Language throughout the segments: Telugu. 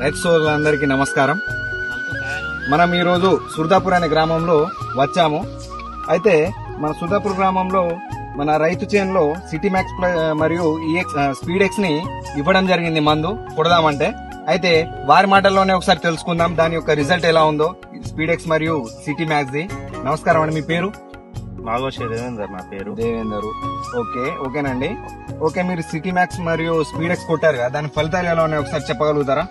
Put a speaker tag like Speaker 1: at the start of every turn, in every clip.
Speaker 1: రైతు సోదరులందరికీ నమస్కారం. మనం ఈరోజు సుర్దాపూర్ అనే గ్రామంలో వచ్చాము. అయితే మన సుర్దాపూర్ గ్రామంలో మన రైతు చేనులో సిటీ మ్యాక్స్ మరియు స్పీడ్ ఎక్స్ ని ఇవ్వడం జరిగింది మందు కొడదామంటే. అయితే వారి మాటల్లోనే ఒకసారి తెలుసుకుందాం దాని యొక్క రిజల్ట్ ఎలా ఉందో స్పీడ్ ఎక్స్ మరియు సిటీ మ్యాక్స్ ది. నమస్కారం అండి, మీ పేరు?
Speaker 2: మాగోషే దేవేందర్ నా పేరు.
Speaker 1: దేవేందర్. ఓకేనండి. ఓకే, మీరు సిటీ మ్యాక్స్ మరియు స్పీడ్ ఎక్స్ కొట్టారు కదా, దాని ఫలితాలు ఎలా ఉన్నాయి ఒకసారి చెప్పగలుగుతారా?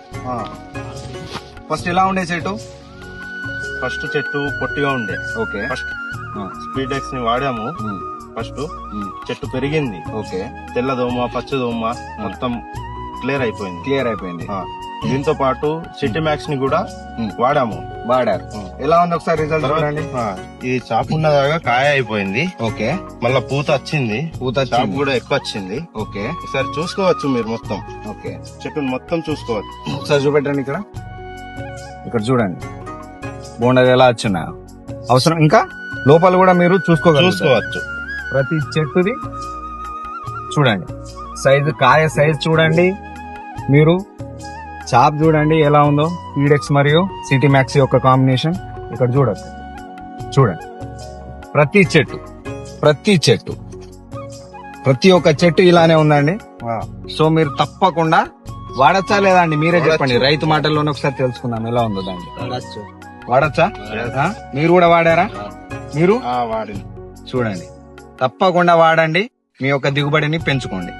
Speaker 1: ఫస్ట్ ఎలా ఉండే చెట్టు?
Speaker 2: ఫస్ట్ చెట్టు పొట్టిగా ఉండే.
Speaker 1: ఓకే.
Speaker 2: ఫస్ట్ స్పీడ్ ఎక్స్ ని వాడాము. ఫస్ట్ చెట్టు పెరిగింది.
Speaker 1: ఓకే.
Speaker 2: తెల్లదోమ పచ్చదోమ మొత్తం క్లియర్ అయిపోయింది. దీంతో పాటు సిటీ మ్యాక్స్ ని కూడా వాడారు.
Speaker 1: ఎలా ఉంది ఒకసారి రిజల్ట్ చూడండి.
Speaker 2: ఈ చాపు ఉన్నదాగా కాయ అయిపోయింది.
Speaker 1: ఓకే.
Speaker 2: మళ్ళా పూత వచ్చింది. చాపు కూడా ఎక్కువ వచ్చింది.
Speaker 1: ఓకే.
Speaker 2: ఒకసారి చూసుకోవచ్చు మీరు మొత్తం.
Speaker 1: ఓకే.
Speaker 2: చెట్టును మొత్తం చూసుకోవచ్చు.
Speaker 1: ఒకసారి చూపెట్టండి. ఇక్కడ చూడండి బోండాలు ఎలా వచ్చినా అవసరం. ఇంకా లోపల కూడా మీరు చూసుకోవచ్చు. ప్రతి చెట్టుది చూడండి సైజు, కాయ సైజు చూడండి. మీరు చాప్ చూడండి ఎలా ఉందో. స్పీడ్ ఎక్స్ మరియు సిటీ మ్యాక్స్ యొక్క కాంబినేషన్ ఇక్కడ చూడండి. ప్రతి ఒక్క చెట్టు ఇలానే ఉందండి. సో మీరు తప్పకుండా వాడచ్చా లేదా అండి మీరే చెప్పండి. రైతు మాటల్లోనే ఒకసారి తెలుసుకుందాం ఎలా ఉందో దాన్ని. వాడచ్చా? మీరు కూడా వాడారా? మీరు
Speaker 2: వాడింది.
Speaker 1: చూడండి, తప్పకుండా వాడండి, మీ యొక్క దిగుబడిని పెంచుకోండి.